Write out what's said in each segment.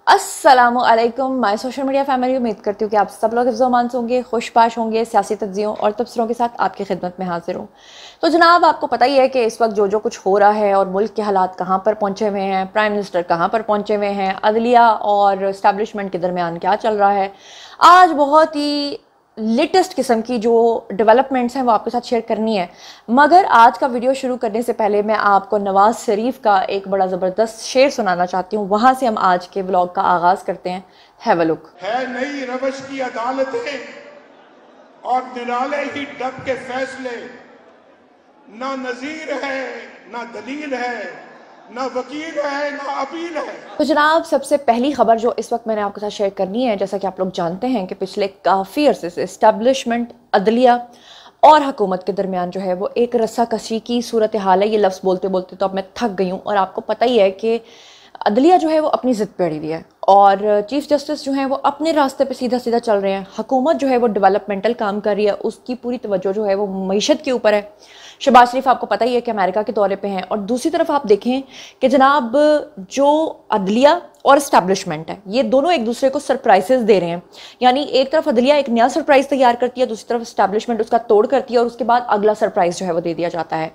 अस्सलामुअलैकुम my social media family. उम्मीद करती हूँ कि आप सब लोग हिफ्ज़-ओ-अमान से होंगे, खुशबाश होंगे, सियासी तज्ज़ियों और तबसरों के साथ आपकी खिदमत में हाजिर हूँ। तो जनाब, आपको पता ही है कि इस वक्त जो जो कुछ हो रहा है और मुल्क के हालात कहाँ पर पहुँचे हुए हैं, प्राइम मिनिस्टर कहाँ पर पहुँचे हुए हैं, अदलिया और इस्टेब्लिशमेंट के दरमियान क्या चल रहा है। आज बहुत ही लेटेस्ट किस्म की जो डेवलपमेंट्स हैं वो आपके साथ शेयर करनी है। मगर आज का वीडियो शुरू करने से पहले मैं आपको नवाज शरीफ का एक बड़ा ज़बरदस्त शेर सुनाना चाहती हूँ। वहाँ से हम आज के व्लॉग का आगाज़ करते हैं। Have a look. है नई रवश की अदालतें और निराले ही डब के फैसले, ना नजीर है ना दलील है, ना वकील है ना अपील है। तो जनाब, सबसे पहली खबर जो इस वक्त मैंने आपके साथ शेयर करनी है, जैसा कि आप लोग जानते हैं कि पिछले काफ़ी अरसे से इस्टेब्लिशमेंट, अदलिया और हुकूमत के दरमियान जो है वो एक रस्साकशी की सूरत हाल है। ये लफ्ज़ बोलते बोलते तो अब मैं थक गई हूँ। और आपको पता ही है कि अदलिया जो है वो अपनी ज़िद पे अड़ी हुई है और चीफ़ जस्टिस जो हैं वो अपने रास्ते पे सीधा सीधा चल रहे हैं। हुकूमत जो है वो डेवलपमेंटल काम कर रही है, उसकी पूरी तवज्जो जो है वो मईशत के ऊपर है। शहबाज शरीफ आपको पता ही है कि अमेरिका के दौरे पे हैं। और दूसरी तरफ आप देखें कि जनाब, जो अदलिया और इस्टेब्लिशमेंट है ये दोनों एक दूसरे को सरप्राइजेस दे रहे हैं। यानी एक तरफ अदलिया एक नया सरप्राइज तैयार करती है, दूसरी तरफ इस्टेब्लिशमेंट उसका तोड़ करती है और उसके बाद अगला सरप्राइज जो है वो दे दिया जाता है।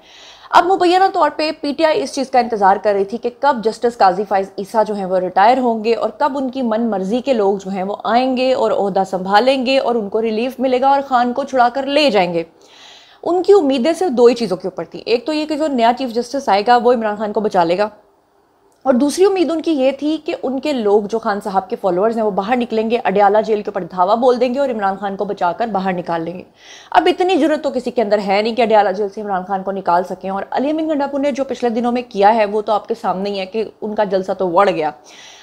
अब मुबैना तौर पे पीटीआई इस चीज़ का इंतजार कर रही थी कि कब जस्टिस काजी फाइज ईसा जो हैं वो रिटायर होंगे और कब उनकी मन मर्जी के लोग जो हैं वो आएंगे और ओहदा संभालेंगे और उनको रिलीफ मिलेगा और खान को छुड़ा कर ले जाएंगे। उनकी उम्मीदें सिर्फ दो ही चीज़ों के ऊपर थी। एक तो ये कि जो नया चीफ जस्टिस आएगा वो इमरान खान को बचा लेगा, और दूसरी उम्मीद उनकी ये थी कि उनके लोग जो खान साहब के फॉलोअर्स हैं वो बाहर निकलेंगे, अडयाला जेल के ऊपर धावा बोल देंगे और इमरान खान को बचाकर बाहर निकाल लेंगे। अब इतनी जरूरत तो किसी के अंदर है नहीं कि अडयाला जेल से इमरान खान को निकाल सकें। और अली अमीन गंडापुर ने जो पिछले दिनों में किया है वो तो आपके सामने ही है कि उनका जलसा तो वड़ गया।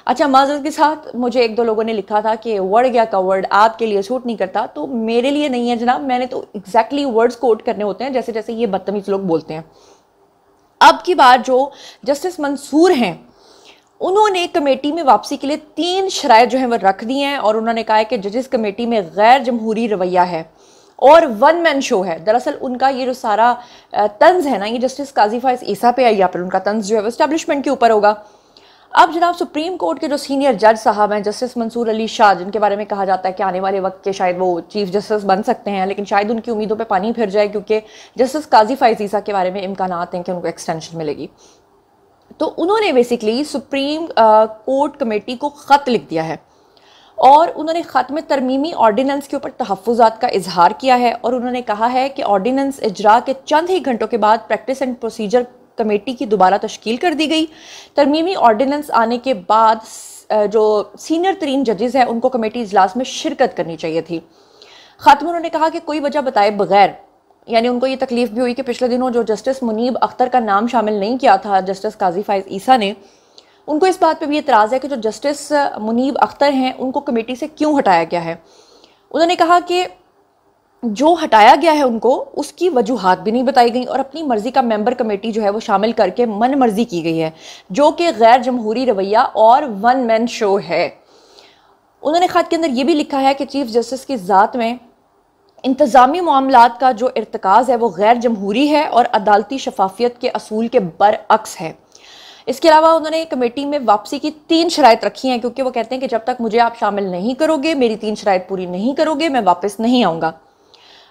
अच्छा, माजरत के साथ मुझे एक दो लोगों ने लिखा था कि वड़ गया का वर्ड आपके लिए सूट नहीं करता, तो मेरे लिए नहीं है जनाब। मैंने तो एग्जैक्टली वर्ड्स कोट करने होते हैं जैसे जैसे ये बदतमीज लोग बोलते हैं। अब की बार जो जस्टिस मंसूर हैं उन्होंने कमेटी में वापसी के लिए 3 शराइत जो है वो रख दी हैं और उन्होंने कहा है कि जजेस कमेटी में गैर जमहूरी रवैया है और वन मैन शो है। दरअसल उनका ये जो सारा तंज है ना, ये जस्टिस काजी फाइज ईसा पे है या फिर उनका तंज जो है वो एस्टेब्लिशमेंट के ऊपर होगा। अब जनाब, सुप्रीम कोर्ट के जो सीनियर जज साहब हैं जस्टिस मंसूर अली शाह, जिनके बारे में कहा जाता है कि आने वाले वक्त के शायद वो चीफ जस्टिस बन सकते हैं, लेकिन शायद उनकी उम्मीदों पे पानी फिर जाए क्योंकि जस्टिस काजी फाइज ईसा के बारे में इम्कानात हैं कि उनको एक्सटेंशन मिलेगी। तो उन्होंने बेसिकली सुप्रीम कोर्ट कमेटी को ख़त लिख दिया है और उन्होंने ख़त में तरमीमी ऑर्डिनेंस के ऊपर तहफ़्फ़ुज़ात का इजहार किया है और उन्होंने कहा है कि ऑर्डिनेंस इजरा के चंद ही घंटों के बाद प्रैक्टिस एंड प्रोसीजर कमेटी की दोबारा तश्कील कर दी गई। तरमीमी ऑर्डिनेंस आने के बाद जो सीनियर तरीन जजेज़ हैं उनको कमेटी इजलास में शिरकत करनी चाहिए थी। ख़त में उन्होंने कहा कि कोई वजह बताए बगैर, यानी उनको ये तकलीफ भी हुई कि पिछले दिनों जो जस्टिस मुनीब अख्तर का नाम शामिल नहीं किया था जस्टिस काजी फाइज ईसा ने, उनको इस बात पे भी एतराज़ है कि जो जस्टिस मुनीब अख्तर हैं उनको कमेटी से क्यों हटाया गया है। उन्होंने कहा कि जो हटाया गया है उनको उसकी वजूहात भी नहीं बताई गई और अपनी मर्जी का मेंबर कमेटी जो है वो शामिल करके मन मर्जी की गई है, जो कि गैर जमहूरी रवैया और वन मैन शो है। उन्होंने ख़त के अंदर ये भी लिखा है कि चीफ जस्टिस की ज़ात में इंतज़ामी मामलात का जो इर्तिकाज़ है वो गैर जमहूरी है और अदालती शफाफियत के असूल के बरअक्स है। इसके अलावा उन्होंने कमेटी में वापसी की 3 शराइत रखी हैं क्योंकि वो कहते हैं कि जब तक मुझे आप शामिल नहीं करोगे, मेरी 3 शराइत पूरी नहीं करोगे, मैं वापस नहीं आऊँगा।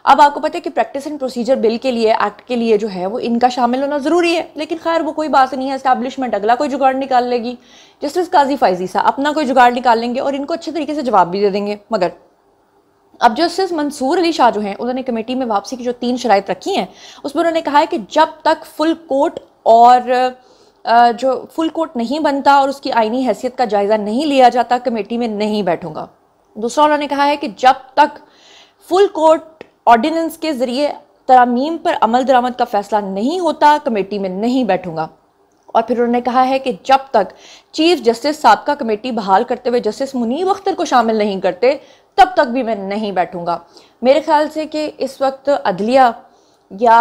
अब आपको पता है कि प्रैक्टिस एंड प्रोसीजर बिल के लिए, एक्ट के लिए जो है वो इनका शामिल होना ज़रूरी है, लेकिन खैर वो कोई बात नहीं है। एस्टैब्लिशमेंट अगला कोई जुगाड़ निकाल लेगी, जस्टिस काजी फाइज ईसा अपना कोई जुगाड़ निकाल लेंगे और इनको अच्छे तरीके से जवाब भी दे देंगे। मगर अब जस्टिस मंसूर अली शाह जो हैं उन्होंने कमेटी में वापसी की जो 3 शराइत रखी हैं उसमें उन्होंने कहा है कि जब तक फुल कोर्ट और जो फुल कोर्ट नहीं बनता और उसकी आईनी हैसियत का जायज़ा नहीं लिया जाता, कमेटी में नहीं बैठूंगा। दूसरा उन्होंने कहा है कि जब तक फुल कोर्ट ऑर्डिनेंस के ज़रिए तरामीम पर अमल दरामद का फैसला नहीं होता, कमेटी में नहीं बैठूंगा। और फिर उन्होंने कहा है कि जब तक चीफ जस्टिस साबका कमेटी बहाल करते हुए जस्टिस मुनीब अख्तर को शामिल नहीं करते तब तक भी मैं नहीं बैठूंगा। मेरे ख्याल से कि इस वक्त अदलिया, या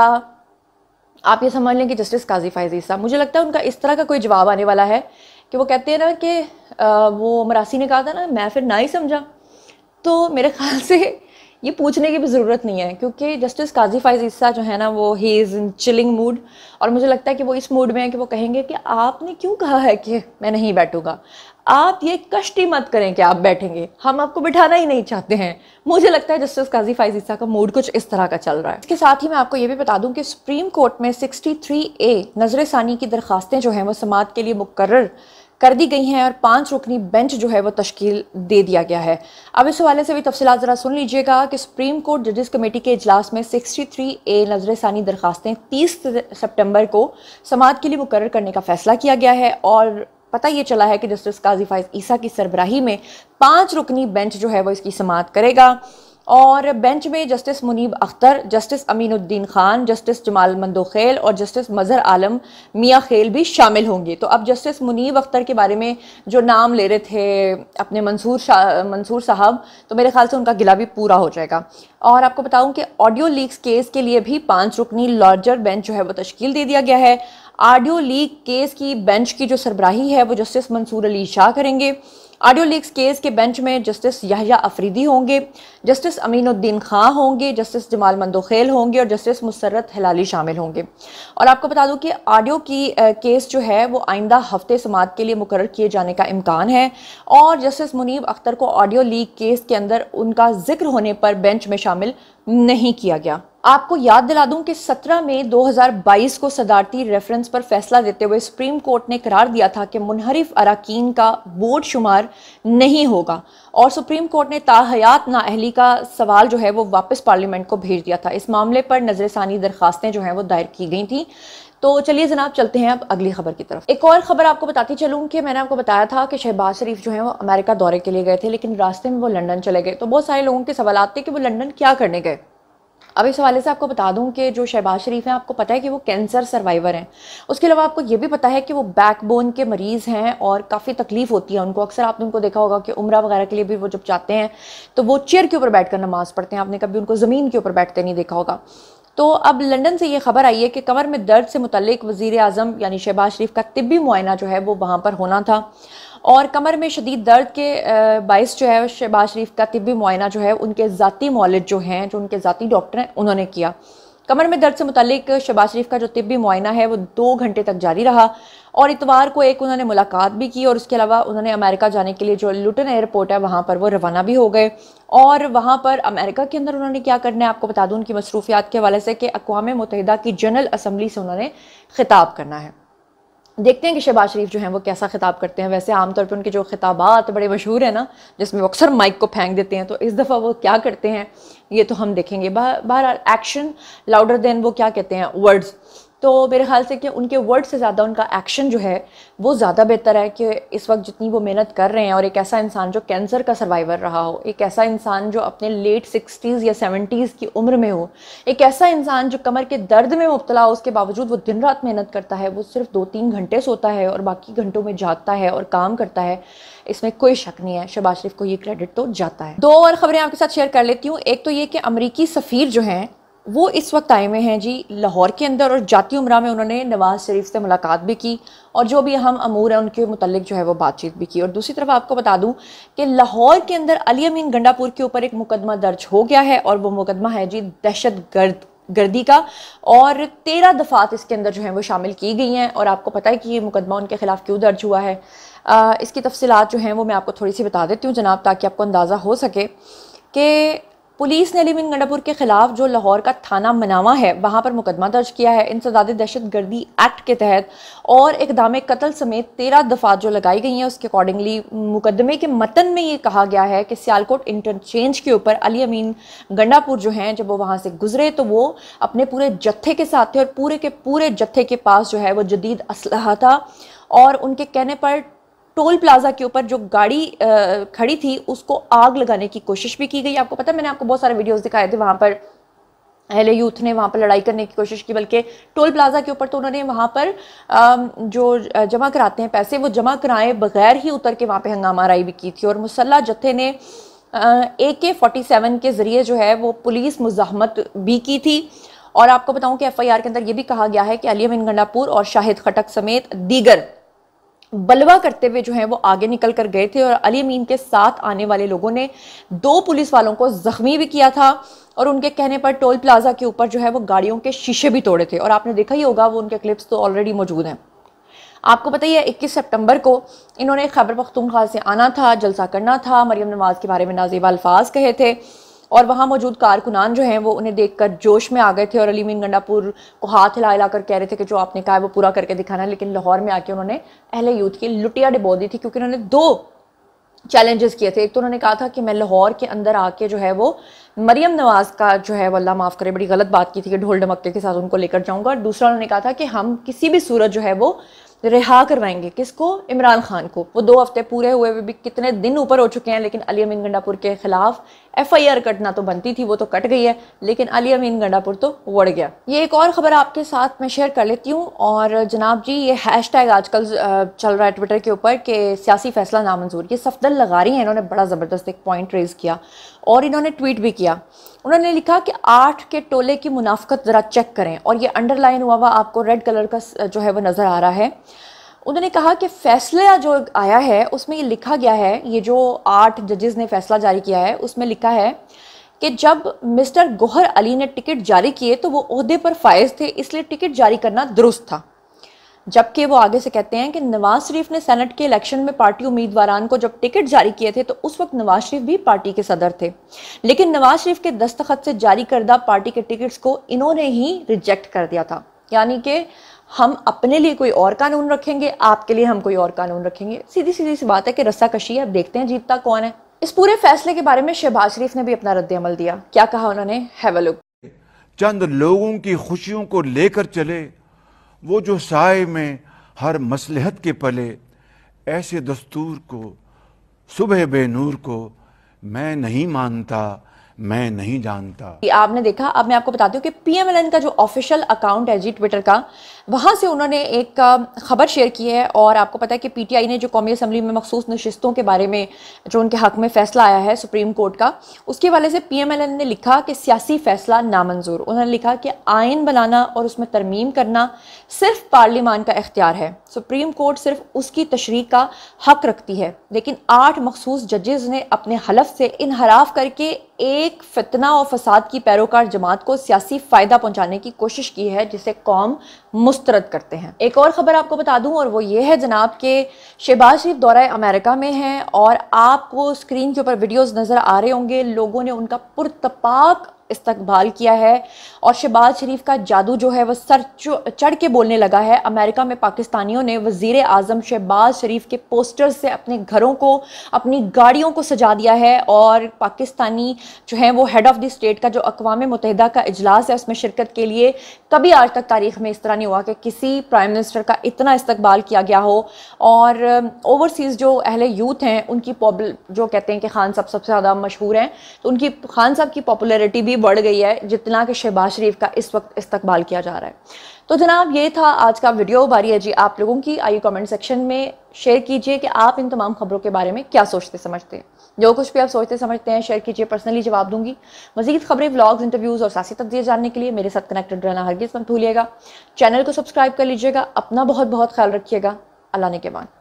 आप ये समझ लें कि जस्टिस काजी फाइज ईसा, मुझे लगता है उनका इस तरह का कोई जवाब आने वाला है कि वो कहते हैं ना कि वो मरासी ने कहा था ना, मैं फिर ना ही समझा। तो मेरे ख्याल से ये पूछने की भी ज़रूरत नहीं है, क्योंकि जस्टिस काजी फाइज़ ईसा जो है ना वो he is in chilling mood, और मुझे लगता है कि वो इस मूड में है कि वो कहेंगे कि आपने क्यों कहा है कि मैं नहीं बैठूंगा, आप ये कष्टी मत करें कि आप बैठेंगे, हम आपको बिठाना ही नहीं चाहते हैं। मुझे लगता है जस्टिस काजी फाइज़ ईसा का मूड कुछ इस तरह का चल रहा है। इसके साथ ही मैं आपको ये भी बता दूं कि सुप्रीम कोर्ट में 63A नजर सानी की दरखास्तें जो हैं वो समाअत के लिए मुकर्रर कर दी गई हैं और 5 रुकनी बेंच जो है वो तश्कील दे दिया गया है। अब इस हवाले से भी तफसीलात ज़रा सुन लीजिएगा कि सुप्रीम कोर्ट जजेस कमेटी के इजलास में 63A नजर सानी दरखास्तें 30 सितंबर को समाअत के लिए मुकर्रर करने का फैसला किया गया है, और पता ये चला है कि जस्टिस काजी फाइज़ ईसा की सरबराही में 5 रुकनी बेंच जो है वो इसकी समाअत करेगा। और बेंच में justice Munib Akhtar, justice Aminuddin Khan, justice Jamal Mandokhel और जस्टिस मजहर आलम मियाँ खेल भी शामिल होंगे। तो अब जस्टिस मुनीब अख्तर के बारे में जो नाम ले रहे थे अपने मंसूर साहब, तो मेरे ख्याल से उनका गिला भी पूरा हो जाएगा। और आपको बताऊं कि ऑडियो लीक्स केस के लिए भी 5 रुकनी लार्जर बेंच जो है वो तश्कील दे दिया गया है। ऑडियो लीक केस की बेंच की जो सरबराही है वो जस्टिस मंसूर अली शाह करेंगे। ऑडियो लीक्स केस के बेंच में जस्टिस याहिया अफरीदी होंगे, जस्टिस अमीनुद्दीन खां होंगे, जस्टिस जमाल मंदोखेल होंगे और जस्टिस मुसर्रत हिलाली शामिल होंगे। और आपको बता दूं कि ऑडियो की केस जो है वो आइंदा हफ्ते समाअत के लिए मुकर्रर किए जाने का इम्कान है, और जस्टिस मुनीब अख्तर को ऑडियो लीक केस के अंदर उनका जिक्र होने पर बेंच में शामिल नहीं किया गया। आपको याद दिला दूं कि 17 मई 2022 को सदारती रेफरेंस पर फैसला देते हुए सुप्रीम कोर्ट ने करार दिया था कि मुनहरिफ अराकीन का बोर्ड शुमार नहीं होगा, और सुप्रीम कोर्ट ने ताहयात नाअहली का सवाल जो है वो वापस पार्लियामेंट को भेज दिया था। इस मामले पर नजरसानी दरखास्तें जो हैं वो दायर की गई थी। तो चलिए जनाब चलते हैं अब अगली खबर की तरफ। एक और खबर आपको बताती चलूं कि मैंने आपको बताया था कि शहबाज शरीफ जो है वो अमेरिका दौरे के लिए गए थे, लेकिन रास्ते में वो लंदन चले गए। तो बहुत सारे लोगों के सवाल आते हैं कि वो लंदन क्या करने गए। अब इस हवाले से आपको बता दूं कि जो शहबाज शरीफ हैं, आपको पता है कि वो कैंसर सर्वाइवर हैं। उसके अलावा आपको ये भी पता है कि वो बैकबोन के मरीज़ हैं और काफ़ी तकलीफ होती है उनको। अक्सर आपने उनको देखा होगा कि उम्रा वगैरह के लिए भी वो जब जाते हैं तो वो चेयर के ऊपर बैठकर नमाज़ पढ़ते हैं, आपने कभी उनको ज़मीन के ऊपर बैठते नहीं देखा होगा। तो अब लंदन से ये खबर आई है कि कमर में दर्द से मुतल्लिक वज़ीर आज़म यानी शहबाज शरीफ का तिब्बी मुआयना जो है वो वहाँ पर होना था, और कमर में शदीद दर्द के बाइस जो है शहबाज शरीफ का तिब्बी मुआयना जो है उनके ज़ाती मौलिद जो हैं, जो उनके ज़ाती डॉक्टर हैं, उन्होंने किया। कमर में दर्द से मुतल्लिक शहबाज शरीफ का जो तिब्बी मुआयना है वो 2 घंटे तक जारी रहा, और इतवार को एक उन्होंने मुलाकात भी की, और उसके अलावा उन्होंने अमेरिका जाने के लिए जो लुटन एयरपोर्ट है वहाँ पर वो रवाना भी हो गए। और वहाँ पर अमेरिका के अंदर उन्होंने क्या करना है आपको बता दूँ उनकी मसरूफियात के हवाले से कि अक़वाम मुत्तहिदा की जनरल असम्बली से उन्होंने खिताब करना है। देखते हैं कि शहबाज शरीफ जो हैं वो कैसा खिताब करते हैं। वैसे आमतौर पर उनके जो खिताबात बड़े मशहूर हैं ना, जिसमें वो अक्सर माइक को फेंक देते हैं, तो इस दफ़ा वो क्या करते हैं ये तो हम देखेंगे। बहरहाल एक्शन लाउडर देन वो क्या कहते हैं वर्ड्स, तो मेरे ख्याल से कि उनके वर्ड से ज़्यादा उनका एक्शन जो है वो ज़्यादा बेहतर है। कि इस वक्त जितनी वो मेहनत कर रहे हैं, और एक ऐसा इंसान जो कैंसर का सर्वाइवर रहा हो, एक ऐसा इंसान जो अपने लेट 60s या 70s की उम्र में हो, एक ऐसा इंसान जो कमर के दर्द में मुब्तला हो, उसके बावजूद वो दिन रात मेहनत करता है, वो सिर्फ 2-3 घंटे सोता है और बाकी घंटों में जागता है और काम करता है, इसमें कोई शक नहीं है, शहबाज शरीफ को ये क्रेडिट तो जाता है। 2 और खबरें आपके साथ शेयर कर लेती हूँ। एक तो ये कि अमरीकी सफ़ीर जो हैं वो इस वक्त आए हुए हैं जी लाहौर के अंदर, और जाती उम्रा में उन्होंने नवाज शरीफ से मुलाकात भी की और जो भी अहम अमूर है उनके मुतल्लिक जो है वो बातचीत भी की। और दूसरी तरफ आपको बता दूं कि लाहौर के अंदर अली अमीन गंडापुर के ऊपर एक मुकदमा दर्ज हो गया है, और वो मुकदमा है जी दहशत गर्दी का, और 13 दफात इसके अंदर जो है वो शामिल की गई हैं। और आपको पता है कि ये मुकदमा उनके खिलाफ क्यों दर्ज हुआ है। इसकी तफसीलात जो हैं वो मैं आपको थोड़ी सी बता देती हूँ जनाब, ताकि आपको अंदाज़ा हो सके कि पुलिस ने अली अमीन गंडापुर के खिलाफ जो लाहौर का थाना मनावा है वहाँ पर मुकदमा दर्ज किया है इंसदाद दहशत गर्दी एक्ट के तहत, और इक़दाम कत्ल समेत 13 दफ़ात जो लगाई गई हैं उसके अकॉर्डिंगली मुकदमे के मतन में ये कहा गया है कि सियालकोट इंटरचेंज के ऊपर अली अमीन गंडापुर जो हैं जब वो वहाँ से गुजरे तो वो अपने पूरे जत्थे के साथ थे, और पूरे के पूरे जत्थे के पास जो है वो जदीद असलहा था, और उनके कहने पर टोल प्लाजा के ऊपर जो गाड़ी खड़ी थी उसको आग लगाने की कोशिश भी की गई। आपको पता है मैंने आपको बहुत सारे वीडियोस दिखाए थे, वहाँ पर अहले यूथ ने वहाँ पर लड़ाई करने की कोशिश की, बल्कि टोल प्लाजा के ऊपर तो उन्होंने वहाँ पर जो जमा कराते हैं पैसे वो जमा कराए बगैर ही उतर के वहाँ पे हंगामा आराई भी की थी, और मुसल्ला जत्थे ने AK-47 के ज़रिए जो है वो पुलिस मुज़ाहमत भी की थी। और आपको बताऊँ कि FIR के अंदर ये भी कहा गया है कि अली अमीन गंडापुर और शाहिद खटक समेत दीगर बलवा करते हुए जो है वो आगे निकल कर गए थे और अली अमीन के साथ आने वाले लोगों ने 2 पुलिस वालों को जख्मी भी किया था और उनके कहने पर टोल प्लाजा के ऊपर जो है वो गाड़ियों के शीशे भी तोड़े थे। और आपने देखा ही होगा, वो उनके क्लिप्स तो ऑलरेडी मौजूद हैं। आपको पता ही है 21 सितंबर को इन्होंने खैबर पख्तूनख्वा से आना था, जलसा करना था, मरियम नवाज़ के बारे में नाज़ेबा अल्फाज कहे थे और वहाँ मौजूद कारकुनान जो हैं वो उन्हें देखकर जोश में आ गए थे और अली अमीन गंडापुर को हाथ हिला कर कह रहे थे कि जो आपने कहा है वो पूरा करके दिखाना है। लेकिन लाहौर में आके उन्होंने अहले यूथ की लुटिया डिबो दी थी, क्योंकि उन्होंने 2 चैलेंजेस किए थे। एक तो उन्होंने कहा था कि मैं लाहौर के अंदर आके जो है वो मरियम नवाज़ का जो है वो, अल्लाह माफ़ करे, बड़ी गलत बात की थी कि ढोल ढमक्के के साथ उनको लेकर जाऊँगा। और दूसरा उन्होंने कहा था कि हम किसी भी सूरत जो है वो रिहा करवाएंगे। किसको? इमरान खान को। वो 2 हफ्ते पूरे हुए भी कितने दिन ऊपर हो चुके हैं, लेकिन अली अमीन गंडापुर के खिलाफ FIR कटना तो बनती थी, वो तो कट गई है, लेकिन अली अमीन गंडापुर तो उड़ गया। ये एक और ख़बर आपके साथ मैं शेयर कर लेती हूँ। और जनाब जी, ये हैशटैग आजकल चल रहा है ट्विटर के ऊपर कि सियासी फैसला नामंजूर। ये सफदर लगारी हैं, इन्होंने बड़ा ज़बरदस्त एक पॉइंट रेज़ किया और इन्होंने ट्वीट भी किया। उन्होंने लिखा कि 8 के टोले की मुनाफकत ज़रा चेक करें, और ये अंडरलाइन हुआ आपको रेड कलर का जो है वो नज़र आ रहा है। उन्होंने कहा कि फैसला जो आया है उसमें ये लिखा गया है, ये जो 8 जजेस ने फैसला जारी किया है उसमें लिखा है कि जब मिस्टर गौहर अली ने टिकट जारी किए तो वो ओहदे पर फायज थे, इसलिए टिकट जारी करना दुरुस्त था। जबकि वो आगे से कहते हैं कि नवाज शरीफ ने सेनेट के इलेक्शन में पार्टी उम्मीदवारान को जब टिकट जारी किए थे तो उस वक्त नवाज शरीफ भी पार्टी के सदर थे, लेकिन नवाज शरीफ के दस्तखत से जारी करदा पार्टी के टिकट्स को इन्होंने ही रिजेक्ट कर दिया था। यानी कि हम अपने लिए कोई और कानून रखेंगे, आपके लिए हम कोई और कानून रखेंगे। सीधी सीधी सी बात है कि रस्सा कशी है। अब देखते हैं जीतता कौन है। इस पूरे फैसले के बारे में शहबाज शरीफ ने भी अपना रद्द अमल दिया। क्या कहा उन्होंने? Have a look. चंद लोगों की खुशियों को लेकर चले, वो जो साए में हर मसलहत के पले, ऐसे दस्तूर को, सुबह बेनूर को मैं नहीं मानता, मैं नहीं जानता। आपने देखा। अब मैं आपको बताती हूँ कि PMLN का जो ऑफिशियल अकाउंट है जी ट्विटर का, वहाँ से उन्होंने एक खबर शेयर की है। और आपको पता है कि PTI ने जो कौमी असम्बली में मखसूस नशिस्तों के बारे में जो उनके हक में फैसला आया है सुप्रीम कोर्ट का, उसके हवाले से PMLN ने लिखा कि सियासी फैसला नामंजूर। उन्होंने लिखा कि आइन बनाना और उसमें तरमीम करना सिर्फ पार्लियामान का इख्तियार है, सुप्रीम कोर्ट सिर्फ उसकी तशरीह का हक रखती है। लेकिन 8 मखसूस जजेस ने अपने हलफ से इनहराफ करके एक फितना और फसाद की पैरोकार जमात को सियासी फायदा पहुंचाने की कोशिश की है, जिसे कौम मुस्तरद करते हैं। एक और खबर आपको बता दूं, और वो ये है जनाब के शहबाज शरीफ दौरा अमेरिका में हैं और आपको स्क्रीन के ऊपर वीडियोस नजर आ रहे होंगे। लोगों ने उनका पुरतपाक इस्तकबाल किया है और शहबाज शरीफ का जादू जो है वह सर चढ़ के बोलने लगा है। अमेरिका में पाकिस्तानियों ने वजीर आजम शहबाज शरीफ के पोस्टर्स से अपने घरों को, अपनी गाड़ियों को सजा दिया है और पाकिस्तानी जो है वो हेड ऑफ द स्टेट का जो अक़वाम मुत्तहिदा का इजलास है उसमें शिरकत के लिए कभी आज तक तारीख में इस तरह नहीं हुआ कि किसी प्राइम मिनिस्टर का इतना इस्तकबाल किया गया हो। और ओवरसीज़ जो अहले यूथ हैं उनकी जो कहते हैं कि खान साहब सबसे ज़्यादा मशहूर हैं, तो उनकी खान साहब की पॉपुलैरिटी भी बढ़ गई है जितना कि शहबाज शरीफ का इस वक्त इस्तकबाल किया जा रहा है। तो जनाब ये था आज का वीडियो। बारी है जी आप लोगों की। आइए कमेंट सेक्शन में शेयर कीजिए कि आप इन तमाम खबरों के बारे में क्या सोचते समझते हैं। जो कुछ भी आप सोचते समझते हैं शेयर कीजिए, पर्सनली जवाब दूंगी। मजीद खबरें, व्लॉग्स, इंटरव्यूज़ और सियासी तज्ज़िये जानने के लिए मेरे साथ कनेक्टेड रहना हरगिज़ मत भूलिएगा। चैनल को सब्सक्राइब कर लीजिएगा। अपना बहुत बहुत ख्याल रखिएगा। अल्लाह ने के बाद।